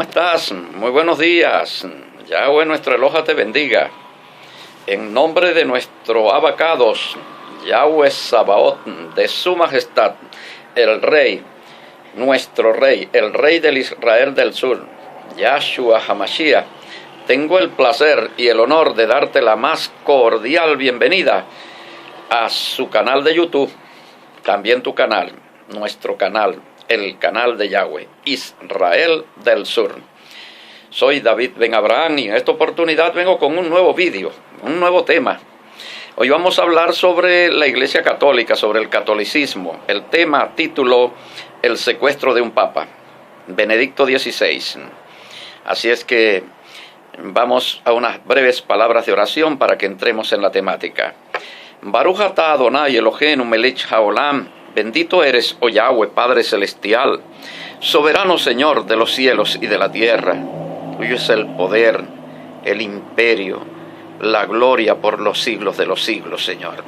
estás? Muy buenos días. Yahweh nuestro Eloha te bendiga. En nombre de nuestro Abacados, Yahweh Sabaoth, de su majestad, el Rey, nuestro Rey, el Rey del Israel del Sur, Yahshua HaMashiach, tengo el placer y el honor de darte la más cordial bienvenida a su canal de YouTube, también tu canal, nuestro canal, el canal de Yahweh, Israel del Sur. Soy David Ben Abraham y en esta oportunidad vengo con un nuevo vídeo, un nuevo tema. Hoy vamos a hablar sobre la Iglesia Católica, sobre el catolicismo. El tema, título, el secuestro de un papa, Benedicto XVI. Así es que vamos a unas breves palabras de oración para que entremos en la temática. Baruch atah Adonai Eloheinu melech haolam. Bendito eres, oh Yahweh, Padre Celestial, soberano Señor de los cielos y de la tierra. Tuyo es el poder, el imperio, la gloria por los siglos de los siglos, Señor.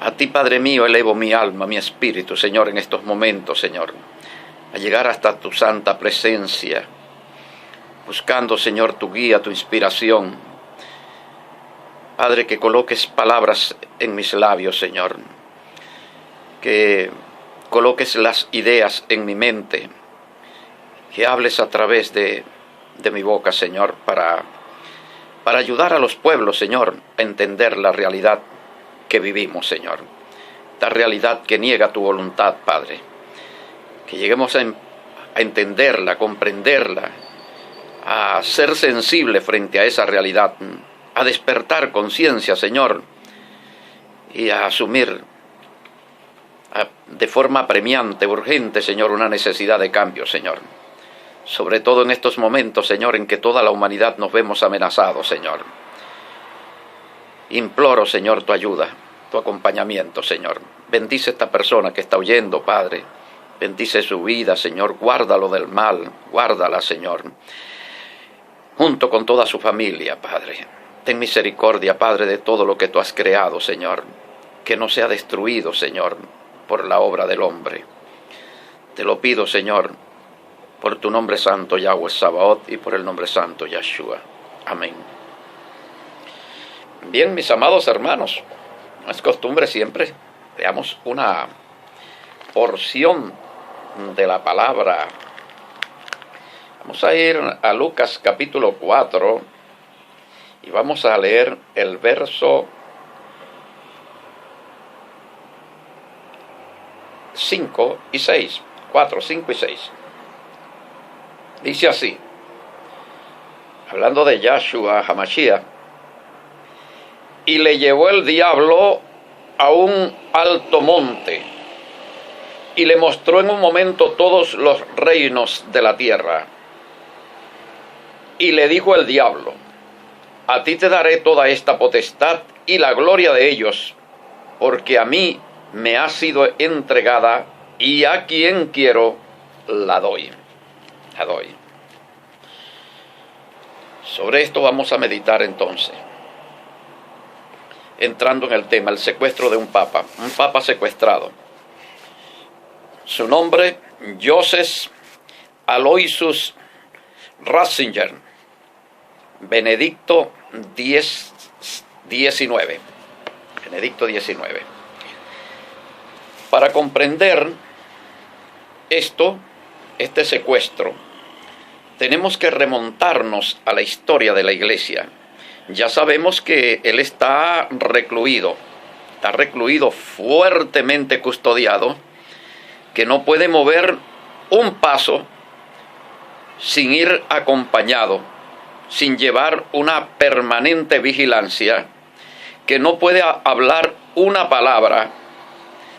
A ti, Padre mío, elevo mi alma, mi espíritu, Señor, en estos momentos, Señor, a llegar hasta tu santa presencia, buscando, Señor, tu guía, tu inspiración. Padre, que coloques palabras en mis labios, Señor, que coloques las ideas en mi mente, que hables a través de mi boca, Señor, para ayudar a los pueblos, Señor, a entender la realidad que vivimos, Señor. La realidad que niega tu voluntad, Padre. Que lleguemos a entenderla, a comprenderla, a ser sensible frente a esa realidad, a despertar conciencia, Señor, y a asumir de forma apremiante, urgente, Señor, una necesidad de cambio, Señor. Sobre todo en estos momentos, Señor, en que toda la humanidad nos vemos amenazados, Señor. Imploro, Señor, tu ayuda, tu acompañamiento, Señor. Bendice a esta persona que está oyendo, Padre. Bendice su vida, Señor. Guárdalo del mal, guárdala, Señor. Junto con toda su familia, Padre. Ten misericordia, Padre, de todo lo que tú has creado, Señor. Que no sea destruido, Señor, por la obra del hombre. Te lo pido, Señor, por tu nombre santo, Yahweh Sabaoth, y por el nombre santo, Yahshua. Amén. Bien, mis amados hermanos, no es costumbre siempre, veamos una porción de la palabra. Vamos a ir a Lucas capítulo 4 y vamos a leer el verso 5 y 6, 4, 5 y 6. Dice así, hablando de Yahshua HaMashiach: y le llevó el diablo a un alto monte, y le mostró en un momento todos los reinos de la tierra. Y le dijo el diablo: a ti te daré toda esta potestad y la gloria de ellos, porque a mí me ha sido entregada, y a quien quiero la doy. La doy. Sobre esto vamos a meditar entonces, entrando en el tema, el secuestro de un papa secuestrado. Su nombre, Joseph Aloysius Ratzinger, Benedicto XIX. Benedicto XIX. Para comprender este secuestro, tenemos que remontarnos a la historia de la Iglesia. Ya sabemos que él está recluido fuertemente custodiado, que no puede mover un paso sin ir acompañado, sin llevar una permanente vigilancia, que no puede hablar una palabra,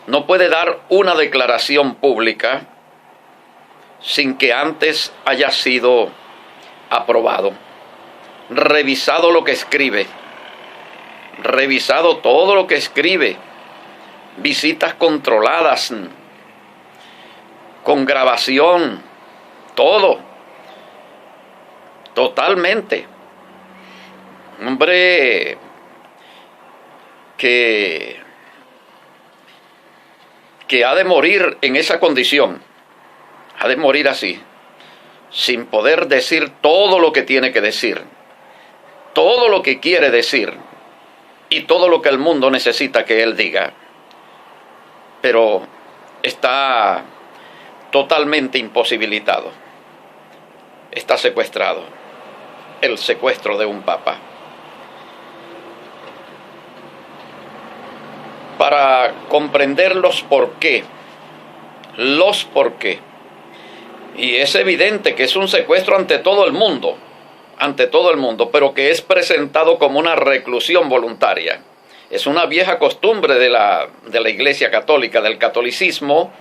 no puede dar una declaración pública sin que antes haya sido aprobado, revisado lo que escribe, revisado todo lo que escribe, visitas controladas, con grabación, todo, totalmente. Un hombre que ha de morir en esa condición, ha de morir así, sin poder decir todo lo que tiene que decir, todo lo que quiere decir y todo lo que el mundo necesita que él diga. Pero está totalmente imposibilitado, está secuestrado, el secuestro de un papa. Para comprender los por qué, y es evidente que es un secuestro ante todo el mundo, pero que es presentado como una reclusión voluntaria. Es una vieja costumbre de la Iglesia Católica, del catolicismo,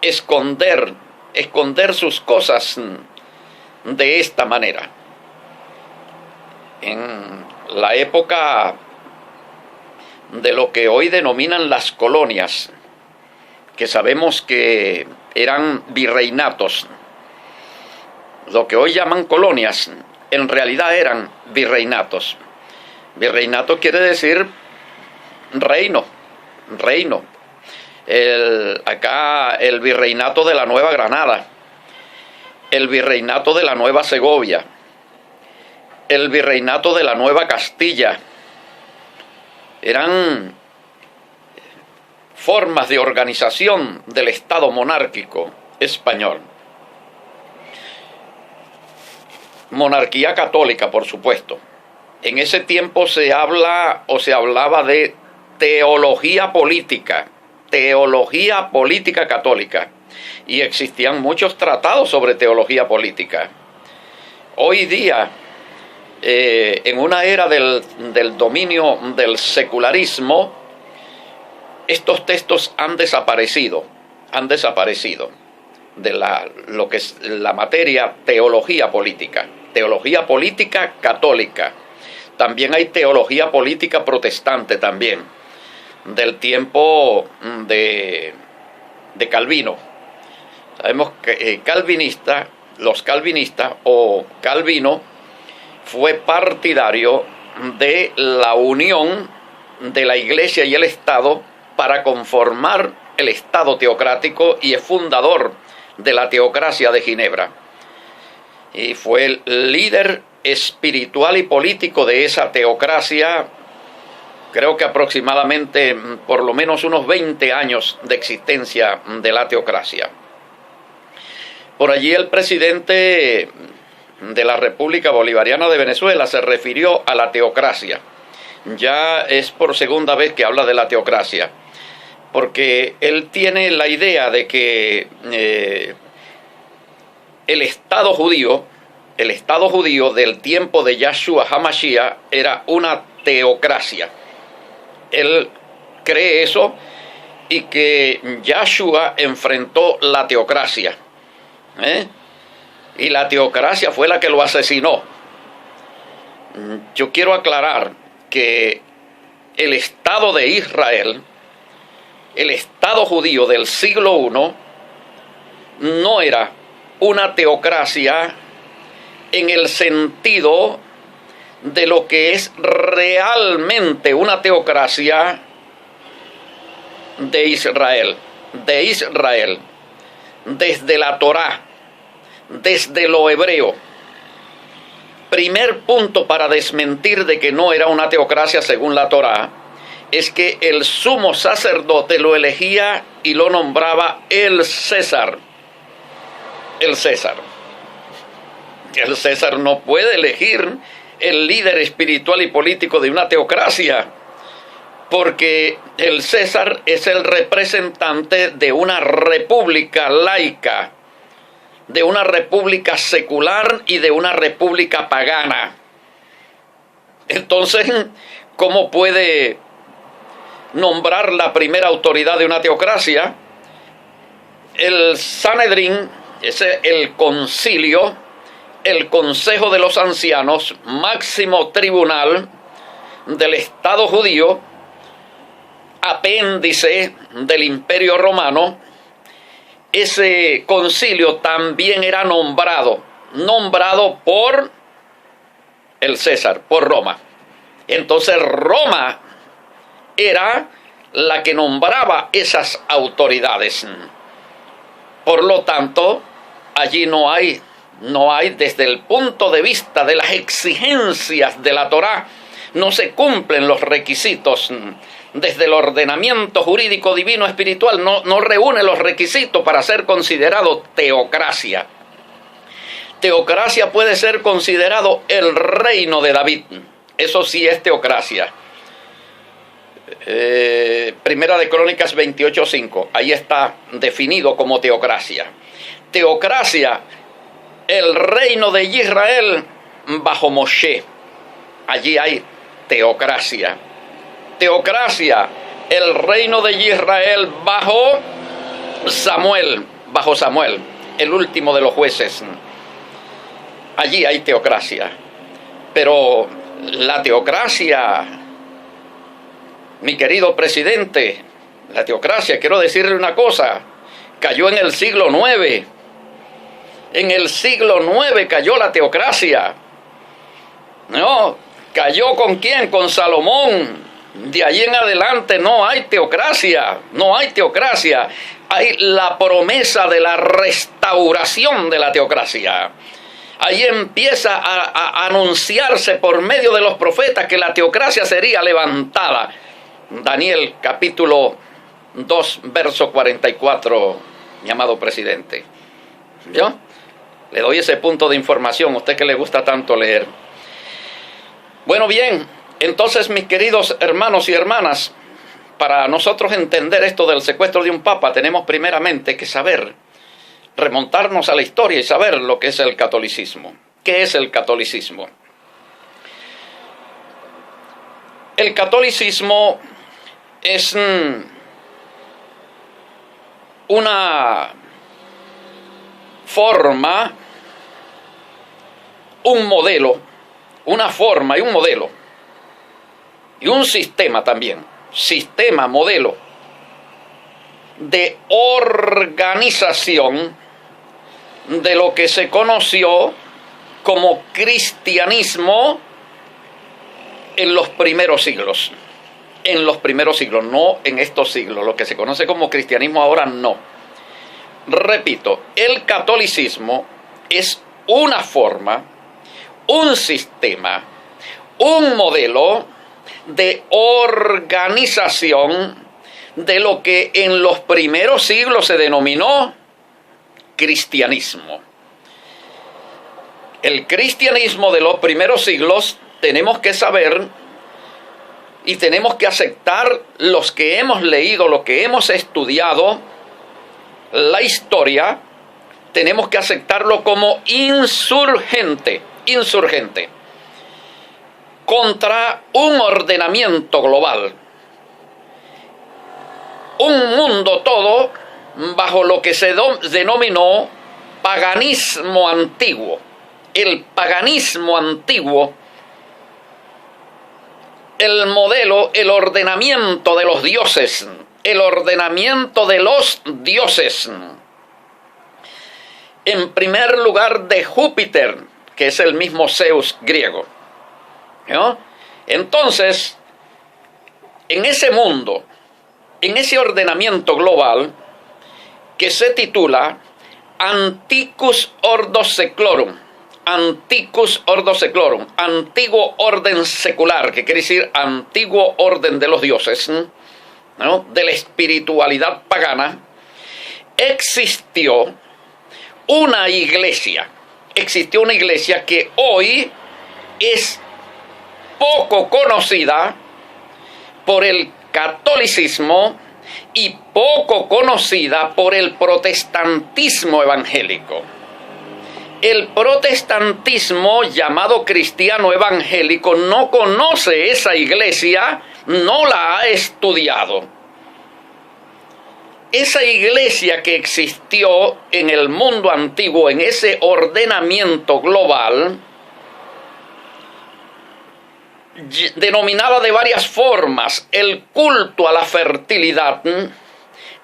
esconder sus cosas de esta manera. En la época de lo que hoy denominan las colonias, que sabemos que eran virreinatos, lo que hoy llaman colonias, en realidad eran virreinatos. Virreinato quiere decir reino. Acá el virreinato de la Nueva Granada, el virreinato de la Nueva Segovia, el virreinato de la Nueva Castilla, eran formas de organización del Estado monárquico español. Monarquía católica, por supuesto. En ese tiempo se hablaba de teología política católica, y existían muchos tratados sobre teología política. Hoy día, en una era del dominio del secularismo, estos textos han desaparecido de lo que es la materia teología política católica. También hay teología política protestante también, del tiempo de Calvino. Sabemos que los calvinistas o Calvino fue partidario de la unión de la Iglesia y el Estado para conformar el Estado teocrático, y es fundador de la teocracia de Ginebra. Y fue el líder espiritual y político de esa teocracia, creo que aproximadamente por lo menos unos 20 años de existencia de la teocracia. Por allí el presidente de la República Bolivariana de Venezuela se refirió a la teocracia. Ya es por segunda vez que habla de la teocracia, porque él tiene la idea de que el Estado judío del tiempo de Yahshua HaMashiach era una teocracia. Él cree eso, y que Yahshua enfrentó la teocracia, y la teocracia fue la que lo asesinó. Yo quiero aclarar que el Estado de Israel, el Estado judío del siglo I, no era una teocracia en el sentido de lo que es realmente una teocracia de Israel, desde la Torá, desde lo hebreo. Primer punto para desmentir de que no era una teocracia según la Torá es que el sumo sacerdote lo elegía y lo nombraba el César. El César no puede elegir el líder espiritual y político de una teocracia, porque el César es el representante de una república laica, de una república secular y de una república pagana. Entonces, ¿cómo puede nombrar la primera autoridad de una teocracia? El Sanedrín, el concilio, el Consejo de los Ancianos, máximo tribunal del Estado judío, apéndice del Imperio Romano. Ese concilio también era nombrado por el César, por Roma. Entonces Roma era la que nombraba esas autoridades. Por lo tanto, allí no hay No hay, desde el punto de vista de las exigencias de la Torá, no se cumplen los requisitos. Desde el ordenamiento jurídico divino espiritual no reúne los requisitos para ser considerado teocracia. Teocracia puede ser considerado el reino de David. Eso sí es teocracia. Primera de Crónicas 28:5. Ahí está definido como teocracia. Teocracia, el reino de Israel bajo Moshe. Allí hay teocracia. Teocracia, el reino de Israel bajo Samuel, el último de los jueces. Allí hay teocracia. Pero la teocracia, mi querido presidente, la teocracia, quiero decirle una cosa, cayó en el siglo IX. En el siglo IX cayó la teocracia. No, cayó ¿con quién? Con Salomón. De ahí en adelante no hay teocracia, no hay teocracia. Hay la promesa de la restauración de la teocracia. Ahí empieza a anunciarse por medio de los profetas que la teocracia sería levantada. Daniel capítulo 2, verso 44, mi amado presidente. ¿Yo? Le doy ese punto de información, a usted que le gusta tanto leer. Bueno, bien, entonces, mis queridos hermanos y hermanas, para nosotros entender esto del secuestro de un papa, tenemos primeramente que saber, remontarnos a la historia y saber lo que es el catolicismo. ¿Qué es el catolicismo? El catolicismo es una forma, un modelo, una forma y un modelo, y un sistema también, sistema, modelo, de organización de lo que se conoció como cristianismo en los primeros siglos. En los primeros siglos, no en estos siglos. Lo que se conoce como cristianismo ahora no. Repito, el catolicismo es una forma, un sistema, un modelo de organización de lo que en los primeros siglos se denominó cristianismo. El cristianismo de los primeros siglos tenemos que saber y tenemos que aceptar, los que hemos leído, los que hemos estudiado la historia, tenemos que aceptarlo como insurgente contra un ordenamiento global, un mundo todo bajo lo que se denominó paganismo antiguo. El paganismo antiguo, el modelo, el ordenamiento de los dioses, el ordenamiento de los dioses. En primer lugar de Júpiter, que es el mismo Zeus griego, ¿no? Entonces, en ese mundo, en ese ordenamiento global que se titula Antiquus Ordo Seclorum, antiguo orden secular, que quiere decir antiguo orden de los dioses, ¿no? De la espiritualidad pagana, existió una iglesia que hoy es poco conocida por el catolicismo y poco conocida por el protestantismo evangélico. El protestantismo, llamado cristiano evangélico, no conoce esa iglesia, no la ha estudiado. Esa iglesia que existió en el mundo antiguo, en ese ordenamiento global, denominaba de varias formas el culto a la fertilidad,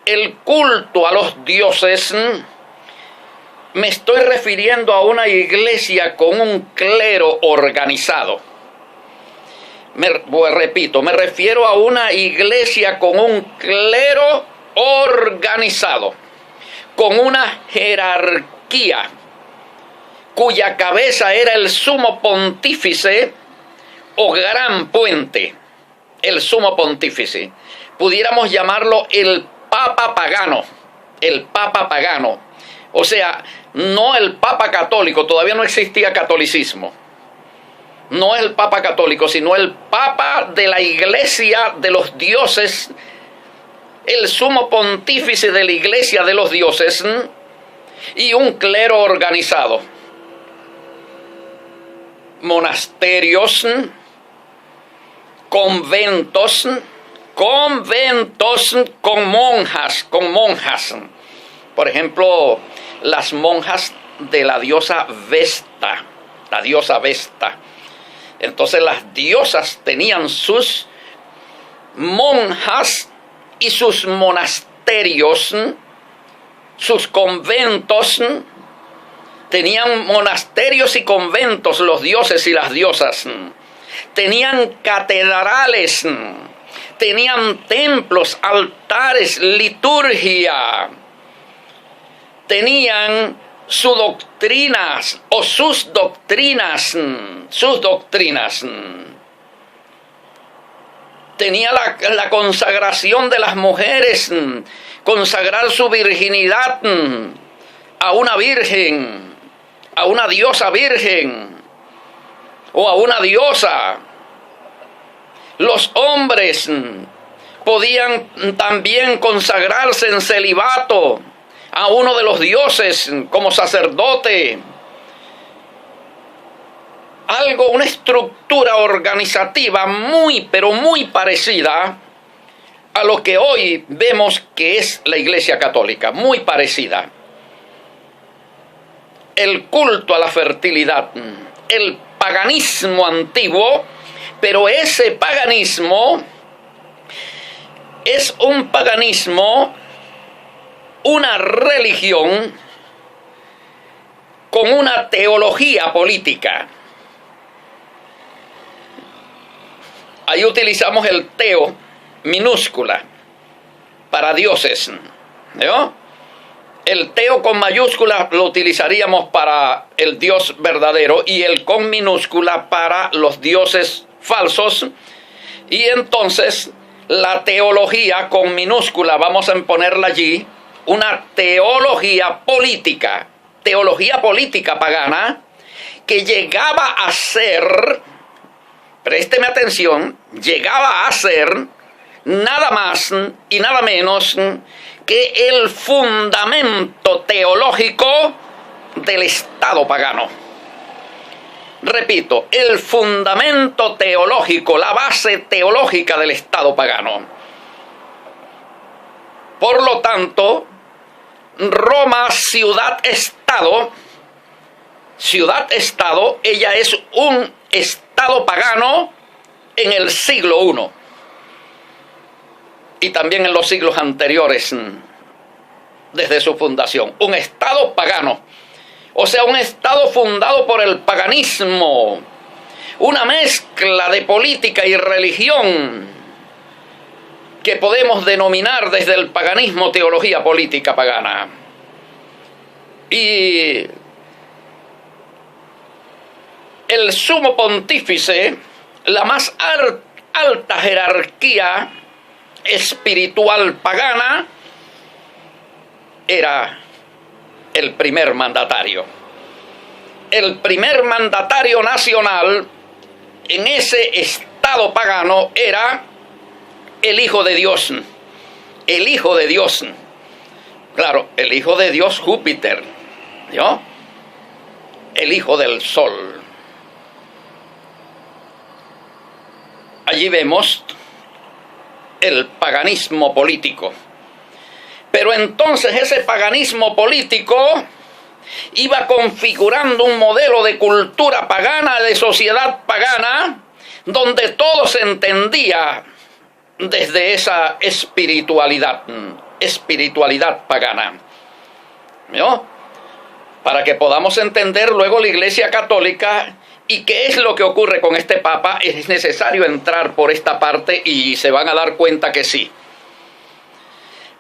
el culto a los dioses. Me estoy refiriendo a una iglesia con un clero organizado. Me refiero a una iglesia con un clero organizado, con una jerarquía, cuya cabeza era el sumo pontífice o gran puente, el sumo pontífice. Pudiéramos llamarlo el Papa pagano, el Papa pagano. O sea, no el Papa católico, todavía no existía catolicismo. No el Papa católico, sino el Papa de la Iglesia de los dioses, el sumo pontífice de la Iglesia de los dioses y un clero organizado. Monasterios, conventos con monjas. Por ejemplo, las monjas de la diosa Vesta, la diosa Vesta. Entonces las diosas tenían sus monjas y sus monasterios, sus conventos. Tenían monasterios y conventos los dioses y las diosas. Tenían catedrales, tenían templos, altares, liturgia. Tenían sus doctrinas. Tenía la consagración de las mujeres, consagrar su virginidad a una virgen, a una diosa virgen o a una diosa. Los hombres podían también consagrarse en celibato a uno de los dioses como sacerdote. Una estructura organizativa pero muy parecida a lo que hoy vemos que es la Iglesia Católica, muy parecida. El culto a la fertilidad, el paganismo antiguo, pero ese paganismo es un paganismo, una religión con una teología política. Ahí utilizamos el teo minúscula para dioses, ¿no? El teo con mayúscula lo utilizaríamos para el Dios verdadero y el con minúscula para los dioses falsos. Y entonces la teología con minúscula, vamos a ponerla allí, una teología política pagana, que llegaba a ser, présteme atención, llegaba a ser nada más y nada menos que el fundamento teológico del Estado pagano. Repito, el fundamento teológico, la base teológica del Estado pagano. Por lo tanto, Roma, ciudad-estado, ella es un Estado pagano en el siglo I y también en los siglos anteriores, desde su fundación. Un Estado pagano, o sea, un Estado fundado por el paganismo, una mezcla de política y religión que podemos denominar desde el paganismo teología política pagana. Y el sumo pontífice, la más alta jerarquía espiritual pagana, era el primer mandatario. El primer mandatario nacional en ese estado pagano era el Hijo de Dios. El Hijo de Dios. Claro, el Hijo de Dios Júpiter, ¿no? El Hijo del Sol. Allí vemos el paganismo político. Pero entonces ese paganismo político iba configurando un modelo de cultura pagana, de sociedad pagana, donde todo se entendía desde esa espiritualidad pagana, ¿no? Para que podamos entender luego la Iglesia Católica y qué es lo que ocurre con este Papa, es necesario entrar por esta parte y se van a dar cuenta que sí.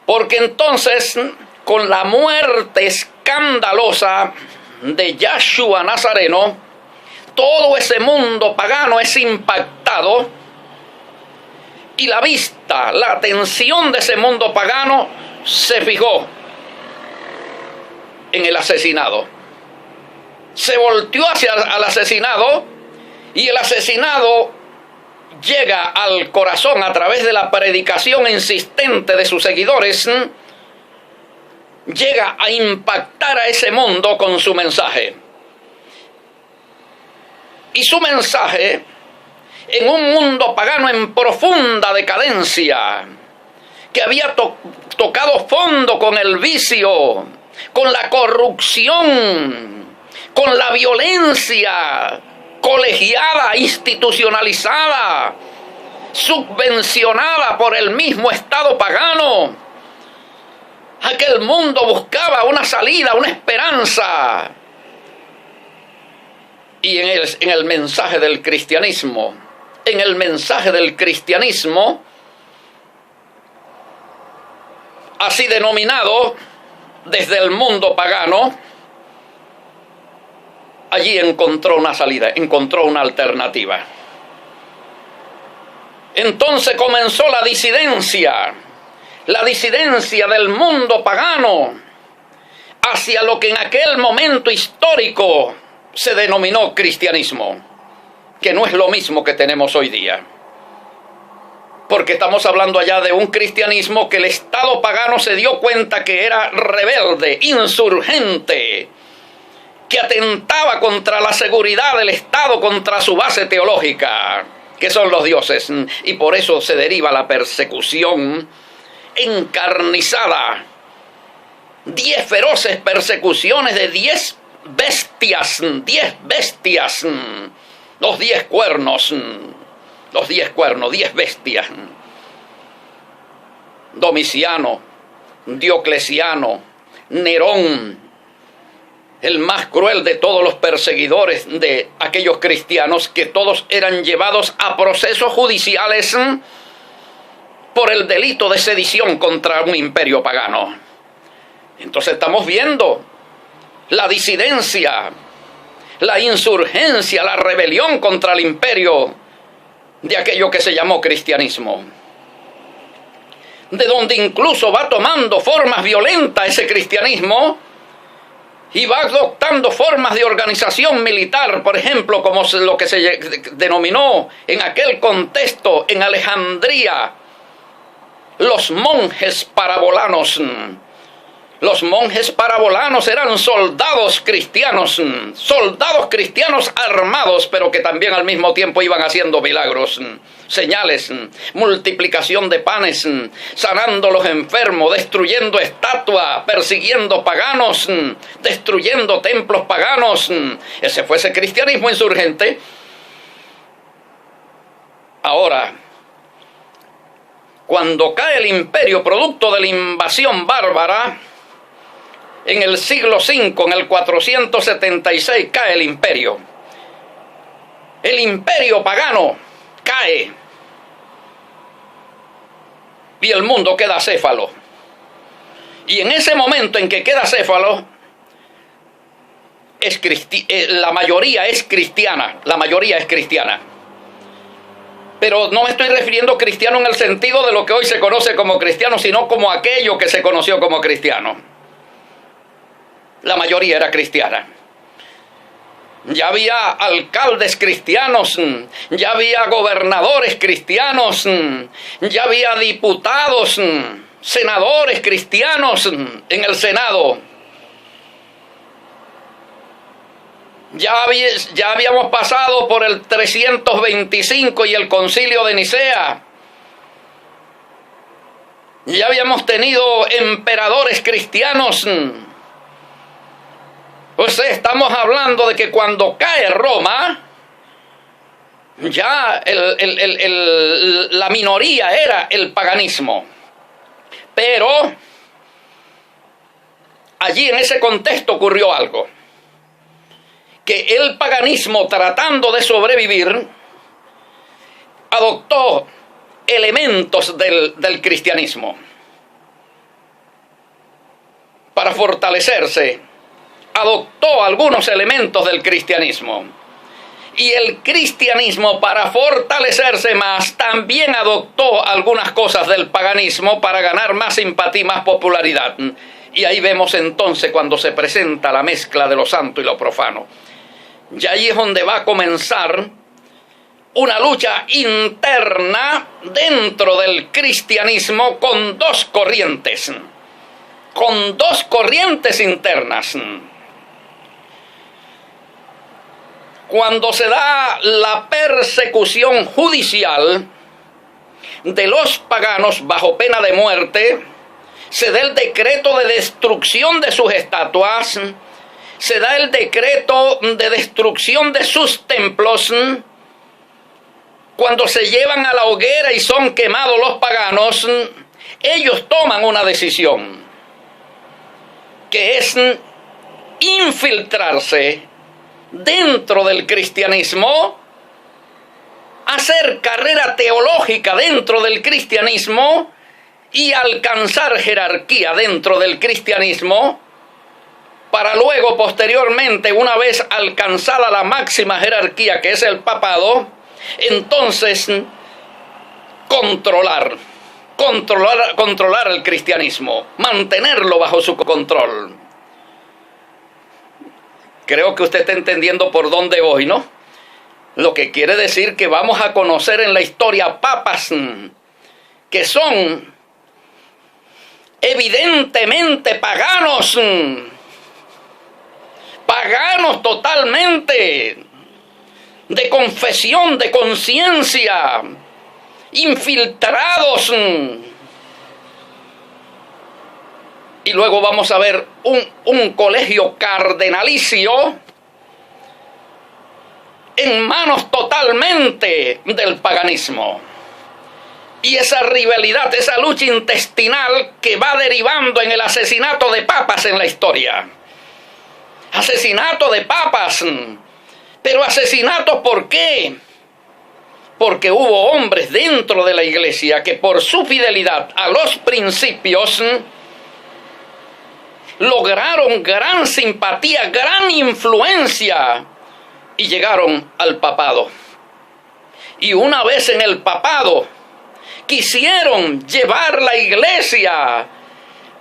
Porque entonces, con la muerte escandalosa de Yahshua Nazareno, todo ese mundo pagano es impactado y la vista, la atención de ese mundo pagano se fijó en el asesinado. Se volteó hacia el asesinado y el asesinado llega al corazón a través de la predicación insistente de sus seguidores, llega a impactar a ese mundo con su mensaje. Y su mensaje, en un mundo pagano en profunda decadencia, que había tocado fondo con el vicio, con la corrupción, con la violencia colegiada, institucionalizada, subvencionada por el mismo Estado pagano. Aquel mundo buscaba una salida, una esperanza. Y en el mensaje del cristianismo, así denominado desde el mundo pagano, allí encontró una salida, encontró una alternativa. Entonces comenzó la disidencia del mundo pagano hacia lo que en aquel momento histórico se denominó cristianismo, que no es lo mismo que tenemos hoy día. Porque estamos hablando allá de un cristianismo que el Estado pagano se dio cuenta que era rebelde, insurgente, que atentaba contra la seguridad del Estado, contra su base teológica, que son los dioses. Y por eso se deriva la persecución encarnizada. 10 feroces persecuciones de 10 bestias, 10 bestias. Domiciano, Diocleciano, Nerón, el más cruel de todos los perseguidores de aquellos cristianos, que todos eran llevados a procesos judiciales por el delito de sedición contra un imperio pagano. Entonces estamos viendo la disidencia, la insurgencia, la rebelión contra el imperio de aquello que se llamó cristianismo, de donde incluso va tomando formas violentas ese cristianismo y va adoptando formas de organización militar, por ejemplo, como lo que se denominó en aquel contexto en Alejandría los monjes parabolanos. Los monjes parabolanos eran soldados cristianos armados, pero que también al mismo tiempo iban haciendo milagros, señales, multiplicación de panes, sanando los enfermos, destruyendo estatuas, persiguiendo paganos, destruyendo templos paganos. Ese fue ese cristianismo insurgente. Ahora, cuando cae el imperio producto de la invasión bárbara, en el siglo V, en el 476, cae el imperio. El imperio pagano cae. Y el mundo queda acéfalo. Y en ese momento en que queda acéfalo, la mayoría es cristiana. Pero no me estoy refiriendo a cristiano en el sentido de lo que hoy se conoce como cristiano, sino como aquello que se conoció como cristiano. La mayoría era cristiana. Ya había alcaldes cristianos, ya había gobernadores cristianos, ya había diputados, senadores cristianos en el Senado. Ya habíamos pasado por el 325 y el Concilio de Nicea. Ya habíamos tenido emperadores cristianos. O sea, estamos hablando de que cuando cae Roma, ya la minoría era el paganismo. Pero allí en ese contexto ocurrió algo. Que el paganismo, tratando de sobrevivir, adoptó elementos del cristianismo para fortalecerse adoptó algunos elementos del cristianismo. Y el cristianismo, para fortalecerse más, también adoptó algunas cosas del paganismo para ganar más simpatía y más popularidad. Y ahí vemos entonces cuando se presenta la mezcla de lo santo y lo profano. Y ahí es donde va a comenzar una lucha interna dentro del cristianismo con dos corrientes internas. Cuando se da la persecución judicial de los paganos bajo pena de muerte, se da el decreto de destrucción de sus estatuas, se da el decreto de destrucción de sus templos. Cuando se llevan a la hoguera y son quemados los paganos, ellos toman una decisión, que es infiltrarse dentro del cristianismo, hacer carrera teológica dentro del cristianismo y alcanzar jerarquía dentro del cristianismo, para luego, posteriormente, una vez alcanzada la máxima jerarquía, que es el papado, entonces controlar el cristianismo, mantenerlo bajo su control. Creo que usted está entendiendo por dónde voy, ¿no? Lo que quiere decir que vamos a conocer en la historia papas que son evidentemente paganos totalmente, de confesión, de conciencia, infiltrados. Y luego vamos a ver un colegio cardenalicio en manos totalmente del paganismo. Y esa rivalidad, esa lucha intestinal que va derivando en el asesinato de papas en la historia. Asesinato de papas. Pero asesinatos, ¿por qué? Porque hubo hombres dentro de la iglesia que por su fidelidad a los principios lograron gran simpatía, gran influencia y llegaron al papado. Y una vez en el papado quisieron llevar la iglesia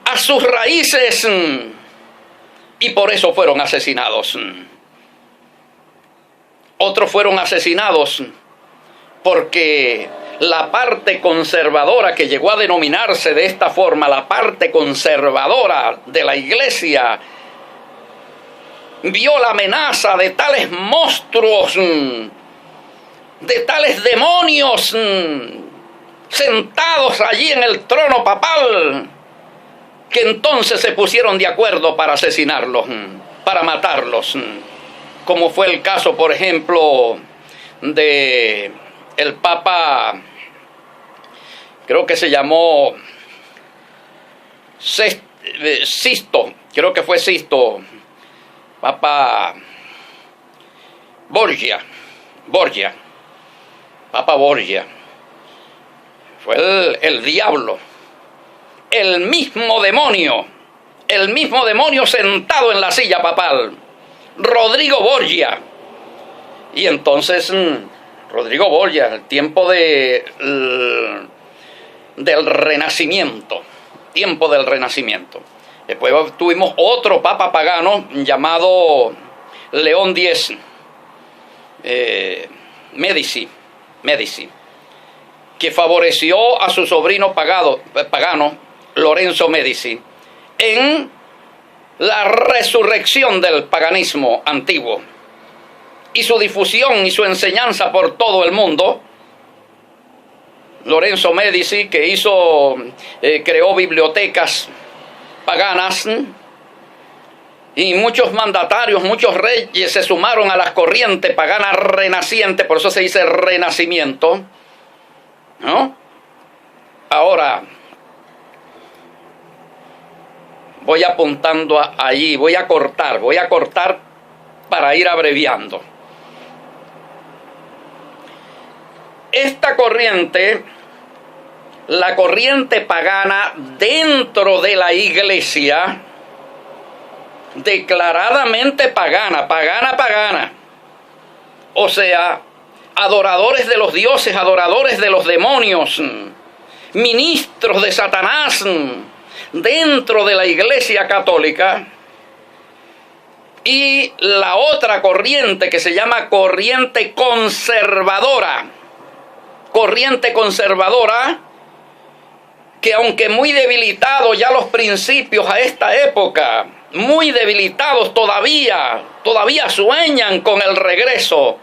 a sus raíces y por eso fueron asesinados. Otros fueron asesinados porque la parte conservadora, que llegó a denominarse de esta forma, la parte conservadora de la iglesia, vio la amenaza de tales monstruos, de tales demonios sentados allí en el trono papal, que entonces se pusieron de acuerdo para asesinarlos, para matarlos, como fue el caso, por ejemplo, de el Papa, creo que se llamó Sisto, creo que fue Sisto, Papa Borgia, Papa Borgia, fue el diablo, el mismo demonio sentado en la silla papal, Rodrigo Borgia. Y entonces Rodrigo Borgia, el tiempo del Renacimiento. Después tuvimos otro papa pagano llamado León X, Medici, que favoreció a su sobrino pagano, Lorenzo Medici, en la resurrección del paganismo antiguo y su difusión y su enseñanza por todo el mundo. Lorenzo Medici, que creó bibliotecas paganas, y muchos mandatarios, muchos reyes se sumaron a las corrientes paganas renacientes, por eso se dice renacimiento, ¿no? Ahora, voy apuntando allí, voy a cortar para ir abreviando. Esta corriente, la corriente pagana dentro de la iglesia, declaradamente pagana, pagana. O sea, adoradores de los dioses, adoradores de los demonios, ministros de Satanás dentro de la Iglesia Católica. Y la otra corriente que se llama corriente conservadora, que aunque muy debilitados ya los principios a esta época, muy debilitados todavía sueñan con el regreso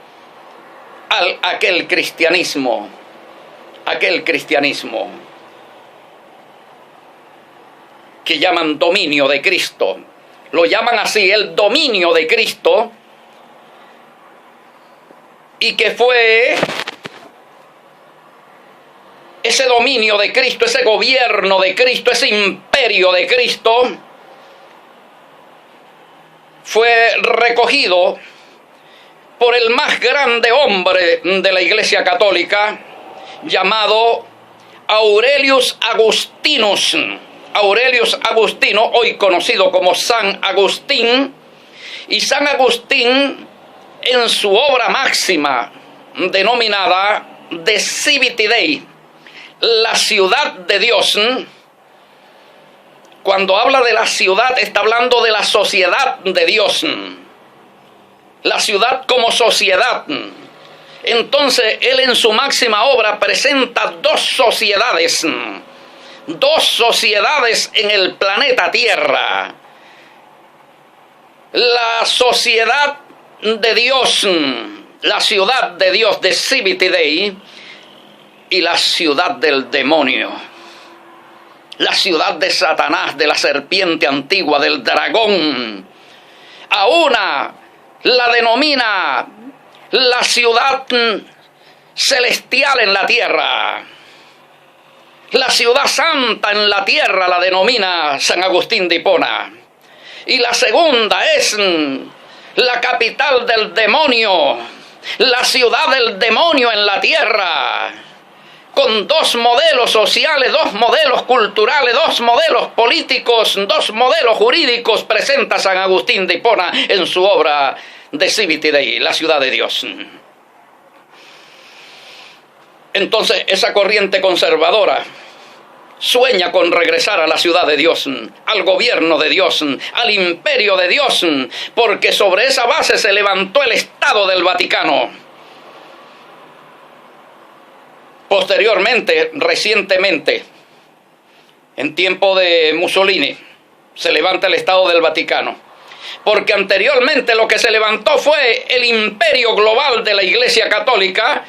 a aquel cristianismo que llaman dominio de Cristo. Lo llaman así, el dominio de Cristo, y que fue ese dominio de Cristo, ese gobierno de Cristo, ese imperio de Cristo, fue recogido por el más grande hombre de la Iglesia Católica, llamado Aurelius Agustinus. Aurelius Agustino, hoy conocido como San Agustín, y San Agustín en su obra máxima denominada De Civite Dei, la ciudad de Dios. Cuando habla de la ciudad, está hablando de la sociedad de Dios, la ciudad como sociedad. Entonces, él en su máxima obra presenta dos sociedades en el planeta Tierra. La sociedad de Dios, la ciudad de Dios de Civite Dei, y la ciudad del demonio, la ciudad de Satanás, de la serpiente antigua, del dragón. A una la denomina la ciudad celestial en la tierra. La ciudad santa en la tierra la denomina San Agustín de Hipona. Y la segunda es la capital del demonio, la ciudad del demonio en la tierra, con dos modelos sociales, dos modelos culturales, dos modelos políticos, dos modelos jurídicos, presenta San Agustín de Hipona en su obra De Civite Dei, la ciudad de Dios. Entonces, esa corriente conservadora sueña con regresar a la ciudad de Dios, al gobierno de Dios, al imperio de Dios, porque sobre esa base se levantó el Estado del Vaticano. Posteriormente, recientemente, en tiempo de Mussolini, se levanta el Estado del Vaticano, porque anteriormente lo que se levantó fue el imperio global de la Iglesia Católica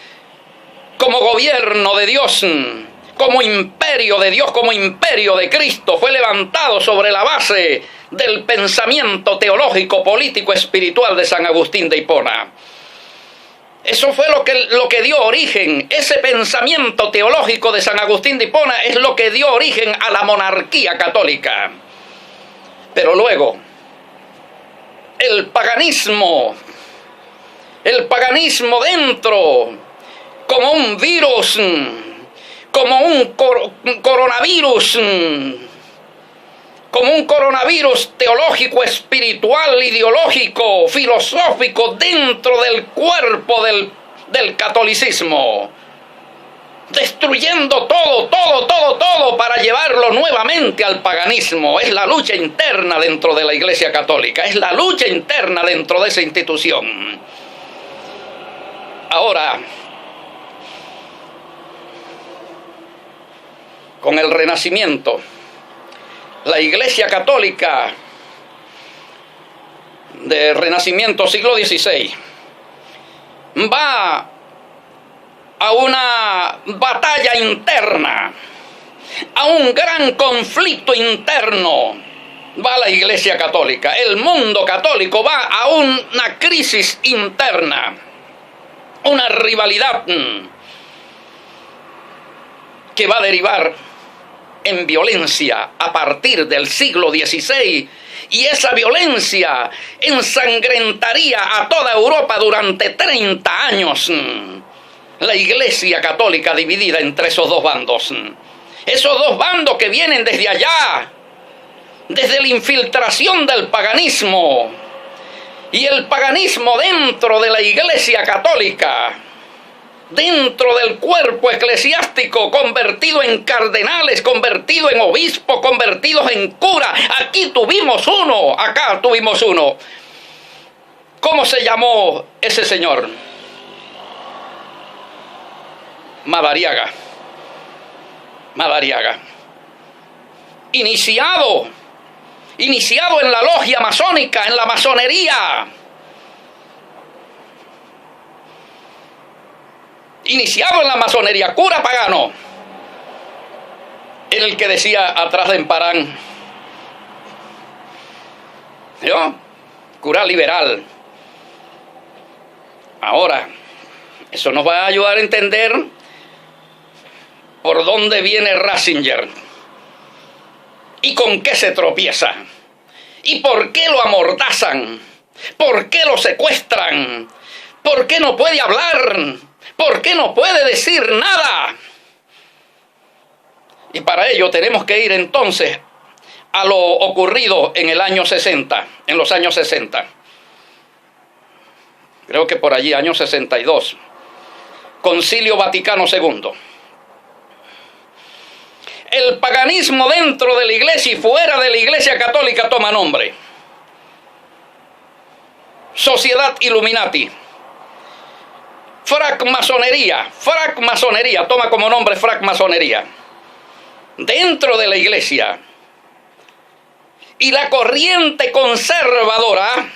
como gobierno de Dios, como imperio de Dios, como imperio de Cristo. Fue levantado sobre la base del pensamiento teológico, político, espiritual de San Agustín de Hipona. Eso fue lo que dio origen, ese pensamiento teológico de San Agustín de Hipona es lo que dio origen a la monarquía católica. Pero luego, el paganismo dentro, como un virus, como un coronavirus teológico, espiritual, ideológico, filosófico dentro del cuerpo del catolicismo, destruyendo todo para llevarlo nuevamente al paganismo. Es la lucha interna dentro de la Iglesia Católica, es la lucha interna dentro de esa institución. Ahora, con el Renacimiento, la Iglesia Católica de Renacimiento, siglo XVI, va a una batalla interna, a un gran conflicto interno. Va la Iglesia Católica, el mundo católico va a una crisis interna, una rivalidad que va a derivar en violencia a partir del siglo XVI, y esa violencia ensangrentaría a toda Europa durante 30 años. La Iglesia Católica dividida entre esos dos bandos que vienen desde allá, desde la infiltración del paganismo y el paganismo dentro de la Iglesia Católica, dentro del cuerpo eclesiástico, convertido en cardenales, convertido en obispos, convertidos en cura. Aquí tuvimos uno, acá tuvimos uno. ¿Cómo se llamó ese señor? Madariaga. Iniciado en la logia masónica, en la masonería. Iniciado en la masonería, cura pagano. Era el que decía atrás de Emparán, ¿yo? Cura liberal. Ahora, eso nos va a ayudar a entender por dónde viene Ratzinger y con qué se tropieza y por qué lo amordazan, por qué lo secuestran, por qué no puede hablar, por qué no puede decir nada. Y para ello tenemos que ir entonces a lo ocurrido en el año 60, en los años 60. Creo que por allí, año 62. Concilio Vaticano II. El paganismo dentro de la iglesia y fuera de la iglesia católica toma nombre. Sociedad Illuminati. Francmasonería, toma como nombre francmasonería. Dentro de la iglesia. Y la corriente conservadora,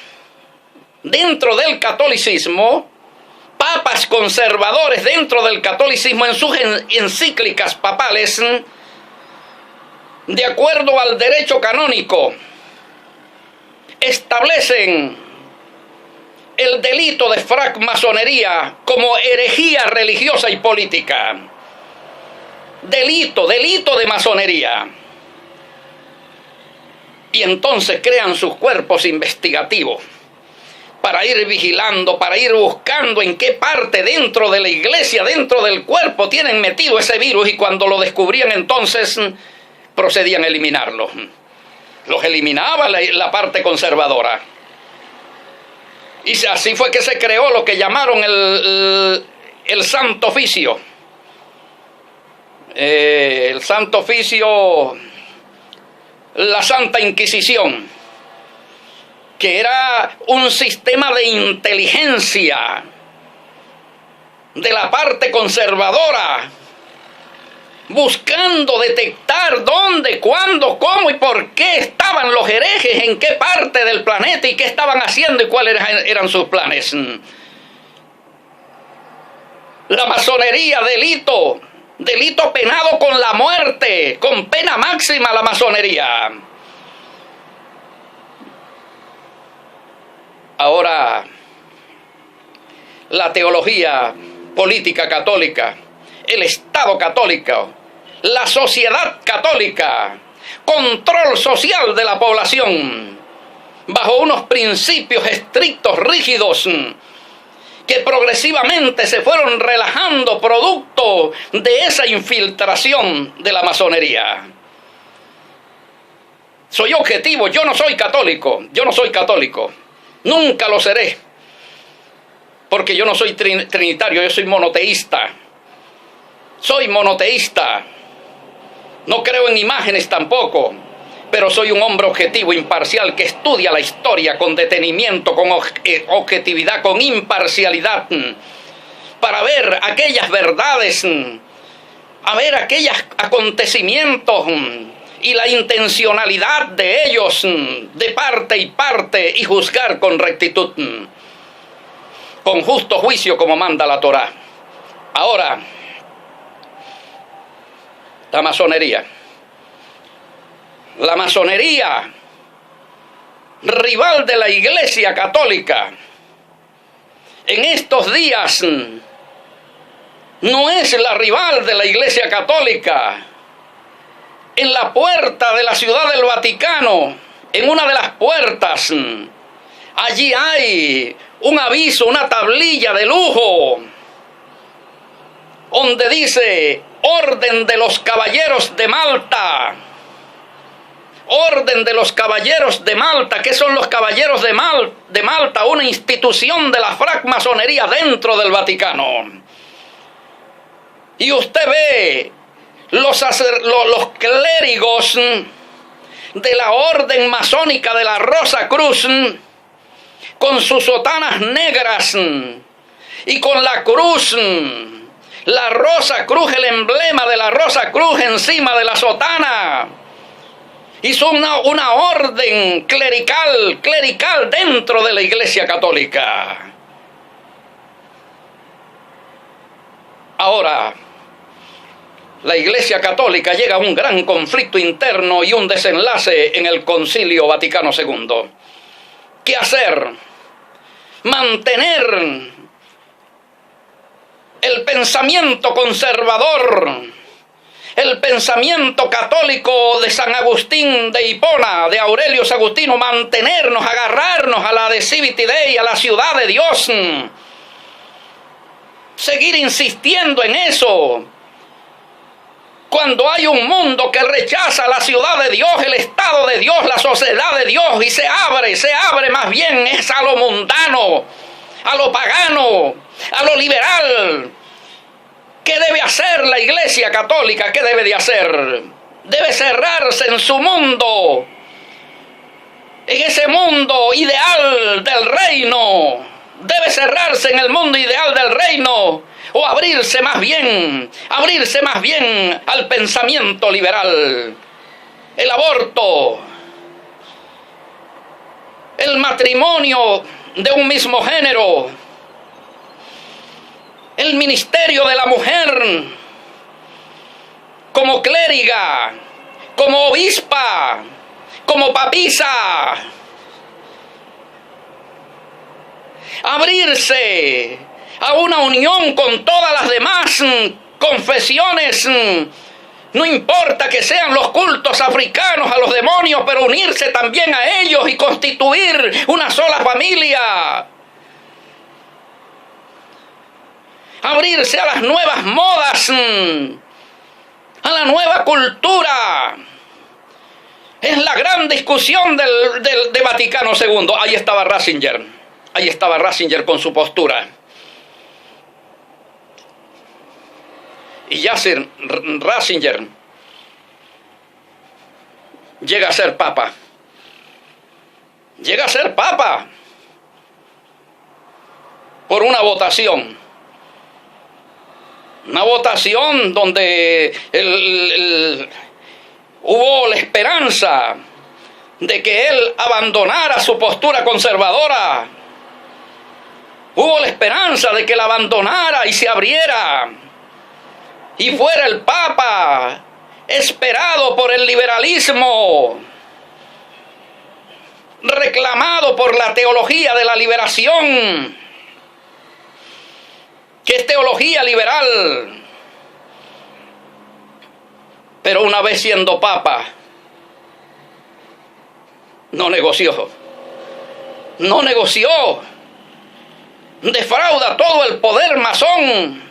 dentro del catolicismo, papas conservadores dentro del catolicismo en sus encíclicas papales, de acuerdo al derecho canónico, establecen el delito de francmasonería como herejía religiosa y política. Delito de masonería. Y entonces crean sus cuerpos investigativos para ir vigilando, para ir buscando en qué parte dentro de la iglesia, dentro del cuerpo, tienen metido ese virus, y cuando lo descubrían entonces procedían a eliminarlo. Los eliminaba la parte conservadora. Y así fue que se creó lo que llamaron el Santo Oficio. El Santo Oficio, la Santa Inquisición, que era un sistema de inteligencia de la parte conservadora, buscando detectar dónde, cuándo, cómo y por qué estaban los herejes, en qué parte del planeta y qué estaban haciendo y cuáles eran sus planes. La masonería, delito penado con la muerte, con pena máxima la masonería. Ahora, la teología política católica, el Estado católico, la sociedad católica, control social de la población, bajo unos principios estrictos, rígidos, que progresivamente se fueron relajando producto de esa infiltración de la masonería. Soy objetivo, yo no soy católico, nunca lo seré, porque yo no soy trinitario, yo soy monoteísta. No creo en imágenes tampoco, pero soy un hombre objetivo, imparcial, que estudia la historia con detenimiento, con objetividad, con imparcialidad, para ver aquellas verdades, a ver aquellos acontecimientos y la intencionalidad de ellos de parte y parte, y juzgar con rectitud, con justo juicio como manda la Torá. Ahora, la masonería, rival de la Iglesia Católica, en estos días no es la rival de la Iglesia Católica. En la puerta de la Ciudad del Vaticano, en una de las puertas, allí hay un aviso, una tablilla de lujo, donde dice: Orden de los Caballeros de Malta, Orden de los Caballeros de Malta. ¿Qué son los Caballeros de Malta? Una institución de la francmasonería dentro del Vaticano. Y usted ve los clérigos de la orden masónica de la Rosa Cruz con sus sotanas negras y con la cruz, la Rosa Cruz, el emblema de la Rosa Cruz encima de la sotana. Hizo una orden clerical dentro de la Iglesia Católica. Ahora, la Iglesia Católica llega a un gran conflicto interno y un desenlace en el Concilio Vaticano II. ¿Qué hacer? Mantener el pensamiento conservador, el pensamiento católico de San Agustín de Hipona, de Aurelio Agustino, mantenernos, agarrarnos a la de Civite Dei, a la ciudad de Dios, seguir insistiendo en eso. Cuando hay un mundo que rechaza la ciudad de Dios, el Estado de Dios, la sociedad de Dios, y se abre más bien es a lo mundano, a lo pagano, a lo liberal. ¿Qué debe hacer la Iglesia Católica? ¿Qué debe de hacer? Debe cerrarse en su mundo, en ese mundo ideal del reino. Debe cerrarse en el mundo ideal del reino o abrirse más bien al pensamiento liberal. El aborto, el matrimonio de un mismo género, el ministerio de la mujer como clériga, como obispa, como papisa. Abrirse a una unión con todas las demás confesiones. No importa que sean los cultos africanos a los demonios, pero unirse también a ellos y constituir una sola familia. Abrirse a las nuevas modas, a la nueva cultura. Es la gran discusión de Vaticano II. Ahí estaba Ratzinger con su postura. Y Ratzinger llega a ser papa. Por una votación. Una votación donde hubo la esperanza de que él abandonara su postura conservadora. Hubo la esperanza de que la abandonara y se abriera y fuera el Papa esperado por el liberalismo, reclamado por la teología de la liberación, que es teología liberal. Pero una vez siendo Papa, no negoció, defrauda todo el poder masón.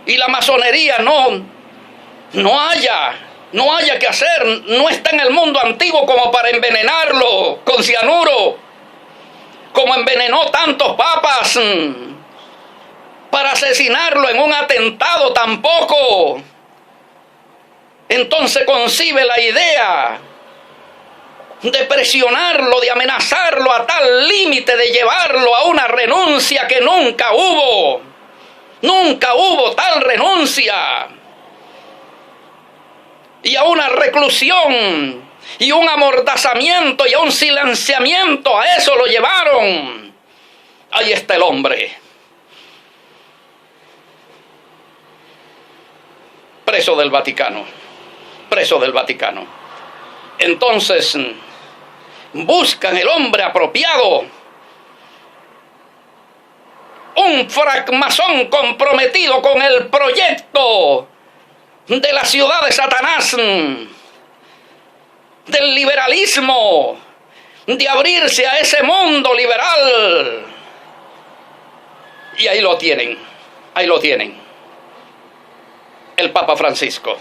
Y la masonería no haya que hacer, no está en el mundo antiguo como para envenenarlo con cianuro, como envenenó tantos papas, para asesinarlo en un atentado tampoco. Entonces concibe la idea de presionarlo, de amenazarlo a tal límite, de llevarlo a una renuncia que nunca hubo. Nunca hubo tal renuncia. Y a una reclusión, y un amordazamiento, y a un silenciamiento, a eso lo llevaron. Ahí está el hombre. Preso del Vaticano. Entonces, buscan el hombre apropiado. Un francmasón comprometido con el proyecto de la ciudad de Satanás, del liberalismo, de abrirse a ese mundo liberal. Y ahí lo tienen. El Papa Francisco.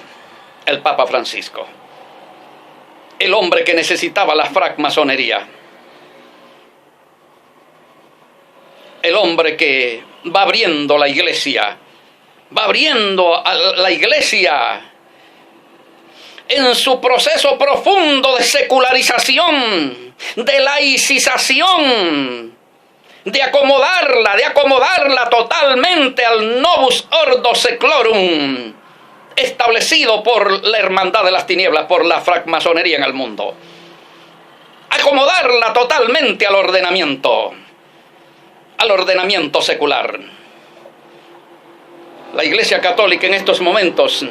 el hombre que necesitaba la francmasonería. El hombre que va abriendo la iglesia, va abriendo a la iglesia en su proceso profundo de secularización, de laicización, de acomodarla totalmente al Novus Ordo Seclorum, establecido por la hermandad de las tinieblas, por la francmasonería en el mundo. Acomodarla totalmente al ordenamiento secular. La Iglesia Católica en estos momentos,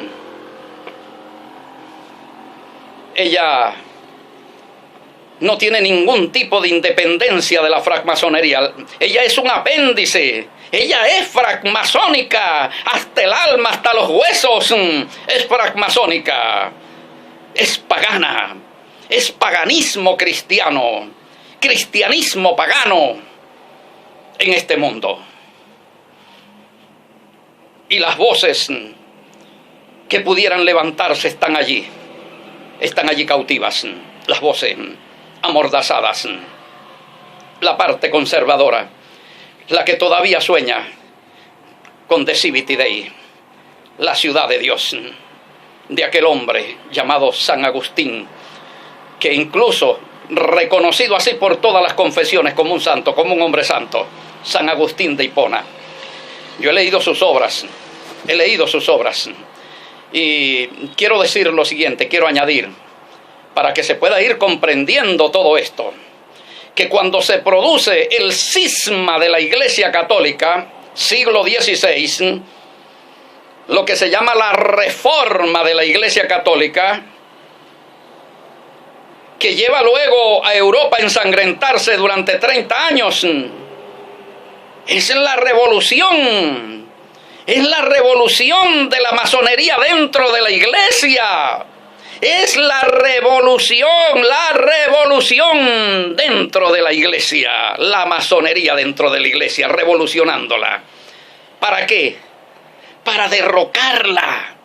ella no tiene ningún tipo de independencia de la francmasonería. Ella es un apéndice. Ella es francmasónica hasta el alma, hasta los huesos. Es francmasónica. Es pagana. Es paganismo cristiano. Cristianismo pagano en este mundo. Y las voces que pudieran levantarse están allí cautivas, las voces amordazadas, la parte conservadora, la que todavía sueña con The Civity Dei, la ciudad de Dios, de aquel hombre llamado San Agustín, que incluso reconocido así por todas las confesiones como un santo, como un hombre santo, San Agustín de Hipona. Yo he leído sus obras, y quiero decir lo siguiente, quiero añadir, para que se pueda ir comprendiendo todo esto, que cuando se produce el cisma de la Iglesia Católica, siglo XVI, lo que se llama la reforma de la Iglesia Católica, que lleva luego a Europa a ensangrentarse durante 30 años, es la revolución de la masonería dentro de la Iglesia. Es la revolución dentro de la Iglesia, la masonería dentro de la Iglesia, revolucionándola. ¿Para qué? Para derrocarla,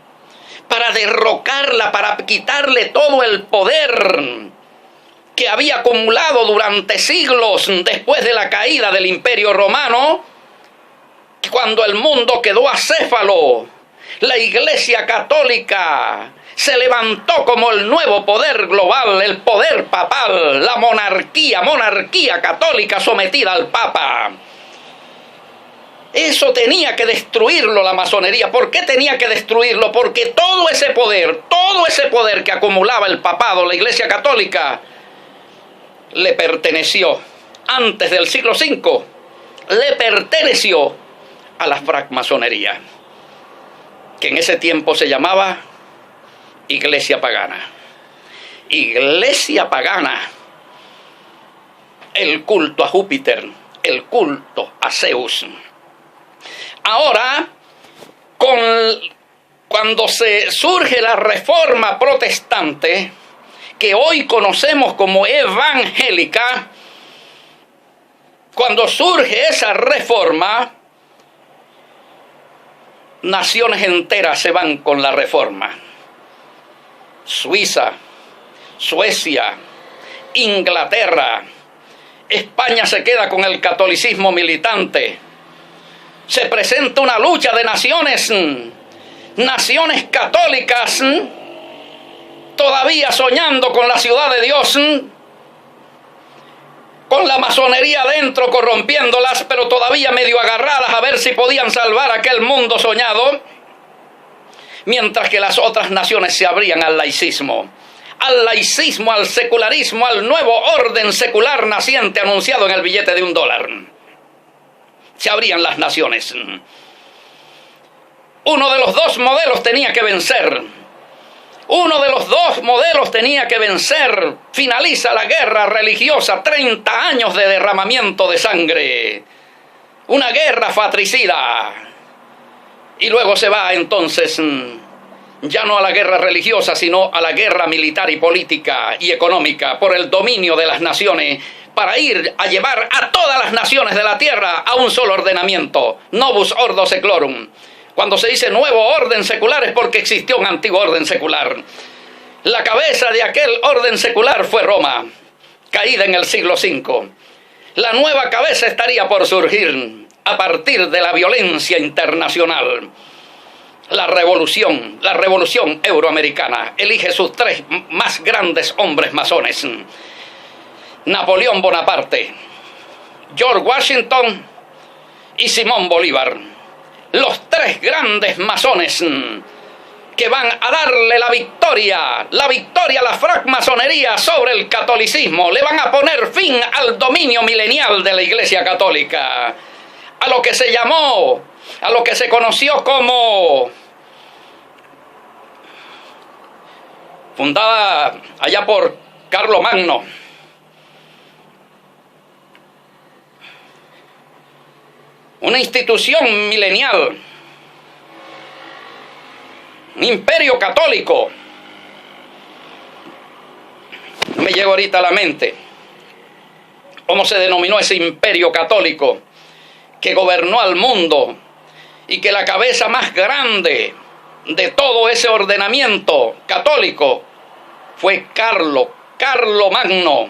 para quitarle todo el poder que había acumulado durante siglos después de la caída del Imperio Romano. Cuando el mundo quedó acéfalo, la Iglesia Católica se levantó como el nuevo poder global, el poder papal, la monarquía católica sometida al Papa. Eso tenía que destruirlo la masonería. ¿Por qué tenía que destruirlo? Porque todo ese poder que acumulaba el papado, la Iglesia Católica, le perteneció, antes del siglo V, le perteneció a la francmasonería, que en ese tiempo se llamaba Iglesia Pagana. Iglesia Pagana, el culto a Júpiter, el culto a Zeus. Ahora, cuando se surge la reforma protestante, que hoy conocemos como evangélica, cuando surge esa reforma, naciones enteras se van con la reforma. Suiza, Suecia, Inglaterra, España se queda con el catolicismo militante. Se presenta una lucha de naciones católicas, todavía soñando con la ciudad de Dios, con la masonería adentro corrompiéndolas, pero todavía medio agarradas a ver si podían salvar aquel mundo soñado, mientras que las otras naciones se abrían al laicismo, al secularismo, al nuevo orden secular naciente anunciado en el billete de $1. Se abrían las naciones. Uno de los dos modelos tenía que vencer. Finaliza la guerra religiosa, 30 años de derramamiento de sangre. Una guerra fratricida. Y luego se va entonces, ya no a la guerra religiosa, sino a la guerra militar y política y económica por el dominio de las naciones, para ir a llevar a todas las naciones de la tierra a un solo ordenamiento, Novus Ordo Seclorum. Cuando se dice nuevo orden secular es porque existió un antiguo orden secular. La cabeza de aquel orden secular fue Roma, caída en el siglo V. La nueva cabeza estaría por surgir a partir de la violencia internacional. La revolución euroamericana elige sus tres más grandes hombres masones: Napoleón Bonaparte, George Washington y Simón Bolívar. Los tres grandes masones que van a darle la victoria a la francmasonería sobre el catolicismo. Le van a poner fin al dominio milenial de la Iglesia Católica, a lo que se llamó, a lo que se conoció como, fundada allá por Carlomagno, una institución milenial, un imperio católico. No me llega ahorita a la mente cómo se denominó ese imperio católico que gobernó al mundo y que la cabeza más grande de todo ese ordenamiento católico fue Carlomagno,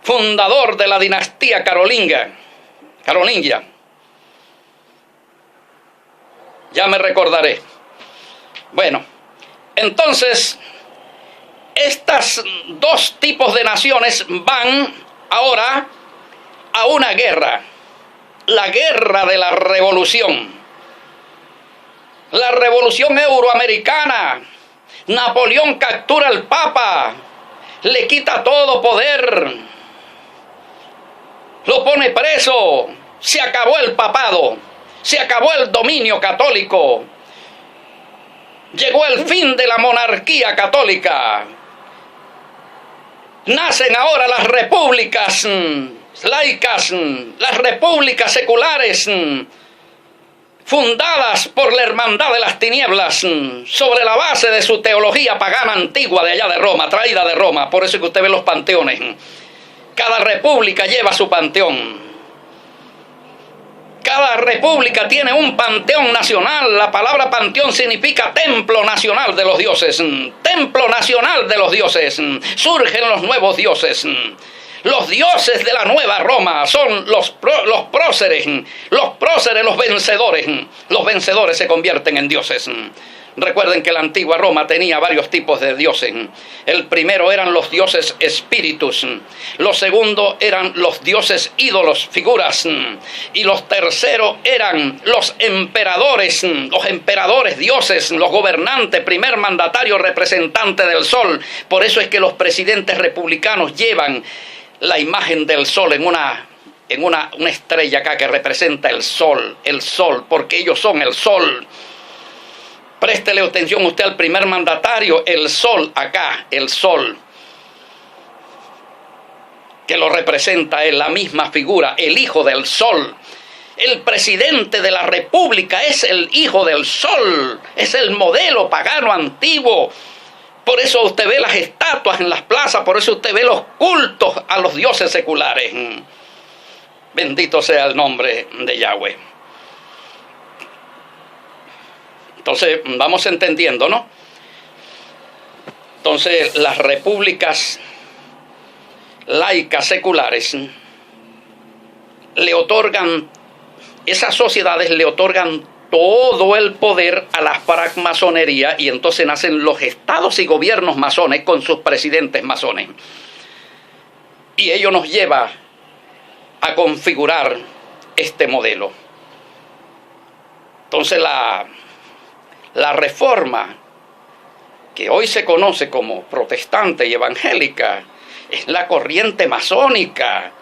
fundador de la dinastía carolingia. Ya me recordaré. Bueno, entonces, estos dos tipos de naciones van ahora a una guerra, la guerra de la revolución. La revolución euroamericana. Napoleón captura al Papa, le quita todo poder, lo pone preso, se acabó el papado, se acabó el dominio católico, llegó el fin de la monarquía católica. Nacen ahora las repúblicas laicas, las repúblicas seculares, fundadas por la Hermandad de las Tinieblas, sobre la base de su teología pagana antigua de allá de Roma, traída de Roma. Por eso es que usted ve los panteones. Cada república lleva su panteón. Cada república tiene un panteón nacional. La palabra panteón significa templo nacional de los dioses. Templo nacional de los dioses. Surgen los nuevos dioses. Los dioses de la nueva Roma son los próceres. Los próceres, los vencedores. Los vencedores se convierten en dioses. Recuerden que la antigua Roma tenía varios tipos de dioses. El primero eran los dioses espíritus. Los segundos eran los dioses ídolos, figuras. Y los terceros eran los emperadores dioses, los gobernantes, primer mandatario, representante del sol. Por eso es que los presidentes republicanos llevan la imagen del sol en una estrella acá que representa el sol, porque ellos son el sol. Préstele atención usted al primer mandatario, el sol acá, el sol, que lo representa en la misma figura, el hijo del sol. El presidente de la república es el hijo del sol, es el modelo pagano antiguo. Por eso usted ve las estatuas en las plazas, por eso usted ve los cultos a los dioses seculares. Bendito sea el nombre de Yahweh. Entonces, vamos entendiendo, ¿no? Entonces, las repúblicas laicas seculares le otorgan, esas sociedades le otorgan todo el poder a la francmasonería, y entonces nacen los estados y gobiernos masones con sus presidentes masones. Y ello nos lleva a configurar este modelo. Entonces la reforma, que hoy se conoce como protestante y evangélica, es la corriente masónica,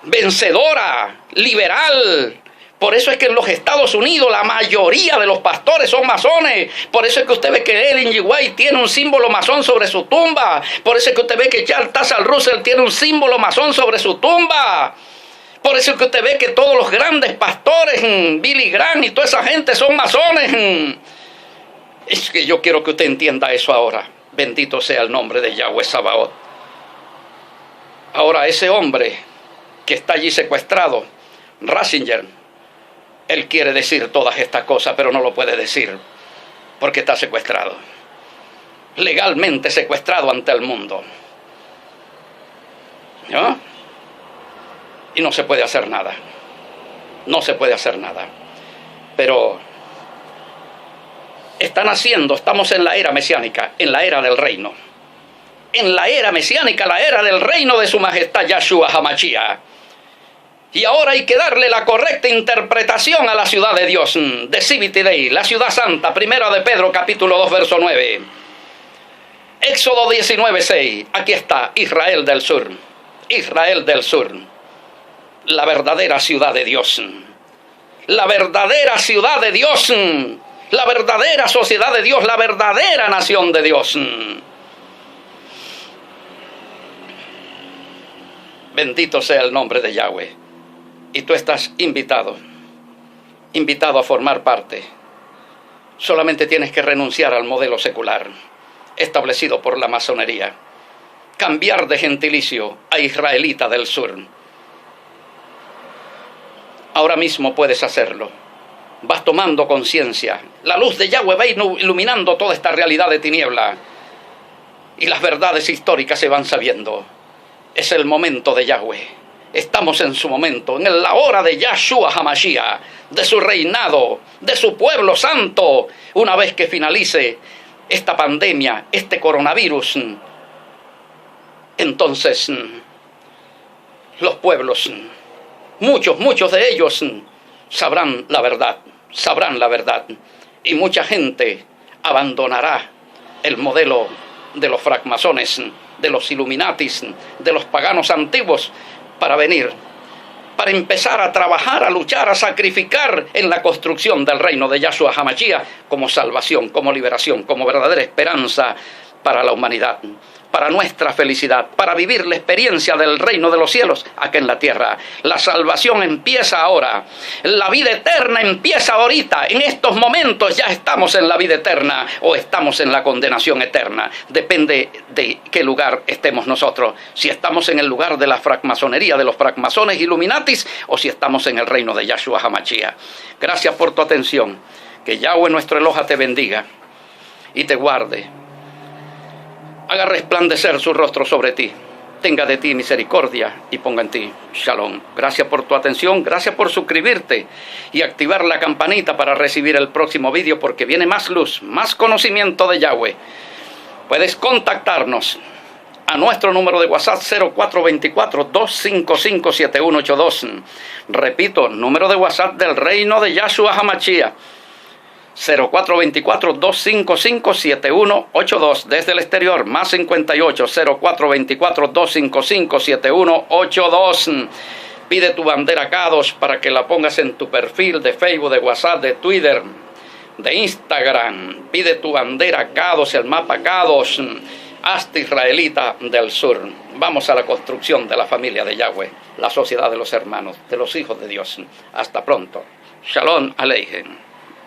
vencedora, liberal. Por eso es que en los Estados Unidos la mayoría de los pastores son masones. Por eso es que usted ve que Ellen G. White tiene un símbolo masón sobre su tumba. Por eso es que usted ve que Charles Taze Russell tiene un símbolo masón sobre su tumba. Por eso es que usted ve que todos los grandes pastores, Billy Graham y toda esa gente son masones. Es que yo quiero que usted entienda eso ahora. Bendito sea el nombre de Yahweh Sabaoth. Ahora ese hombre que está allí secuestrado, Ratzinger, Él quiere decir todas estas cosas, pero no lo puede decir porque está secuestrado. Legalmente secuestrado ante el mundo. ¿No? Y no se puede hacer nada. No se puede hacer nada. Pero estamos en la era mesiánica, en la era del reino. En la era mesiánica, la era del reino de su majestad Yahshua HaMashiach. Y ahora hay que darle la correcta interpretación a la ciudad de Dios, de Sibiti Dei, la ciudad santa, primera de Pedro, capítulo 2, verso 9. Éxodo 19, 6. Aquí está, Israel del sur. Israel del sur. La verdadera ciudad de Dios. La verdadera ciudad de Dios. La verdadera sociedad de Dios. La verdadera nación de Dios. Bendito sea el nombre de Yahweh. Y tú estás invitado a formar parte. Solamente tienes que renunciar al modelo secular establecido por la masonería. Cambiar de gentilicio a israelita del sur. Ahora mismo puedes hacerlo. Vas tomando conciencia. La luz de Yahweh va iluminando toda esta realidad de tiniebla. Y las verdades históricas se van sabiendo. Es el momento de Yahweh. Estamos en su momento, en la hora de Yahshua HaMashiach, de su reinado, de su pueblo santo. Una vez que finalice esta pandemia, este coronavirus, entonces los pueblos, muchos de ellos sabrán la verdad. Y mucha gente abandonará el modelo de los francmasones, de los Illuminatis, de los paganos antiguos, para venir, para empezar a trabajar, a luchar, a sacrificar en la construcción del reino de Yahshua HaMashiach como salvación, como liberación, como verdadera esperanza para la humanidad, para nuestra felicidad, para vivir la experiencia del reino de los cielos aquí en la tierra. La salvación empieza ahora, la vida eterna empieza ahorita, en estos momentos ya estamos en la vida eterna o estamos en la condenación eterna. Depende de qué lugar estemos nosotros, si estamos en el lugar de la francmasonería, de los francmasones Illuminatis, o si estamos en el reino de Yahshua HaMashiach. Gracias por tu atención, que Yahweh nuestro Eloha te bendiga y te guarde. Haga resplandecer su rostro sobre ti, tenga de ti misericordia y ponga en ti shalom. Gracias por tu atención, gracias por suscribirte y activar la campanita para recibir el próximo vídeo, porque viene más luz, más conocimiento de Yahweh. Puedes contactarnos a nuestro número de WhatsApp 0424-255-7182. Repito, número de WhatsApp del reino de Yahshua HaMashiach. 0424-255-7182 desde el exterior, más 58 0424-255-7182. Pide tu bandera Kadosh para que la pongas en tu perfil de Facebook, de WhatsApp, de Twitter, de Instagram. Pide tu bandera Kadosh, el mapa Kadosh, hasta israelita del sur. Vamos a la construcción de la familia de Yahweh, la sociedad de los hermanos, de los hijos de Dios. Hasta pronto. Shalom Aleichem.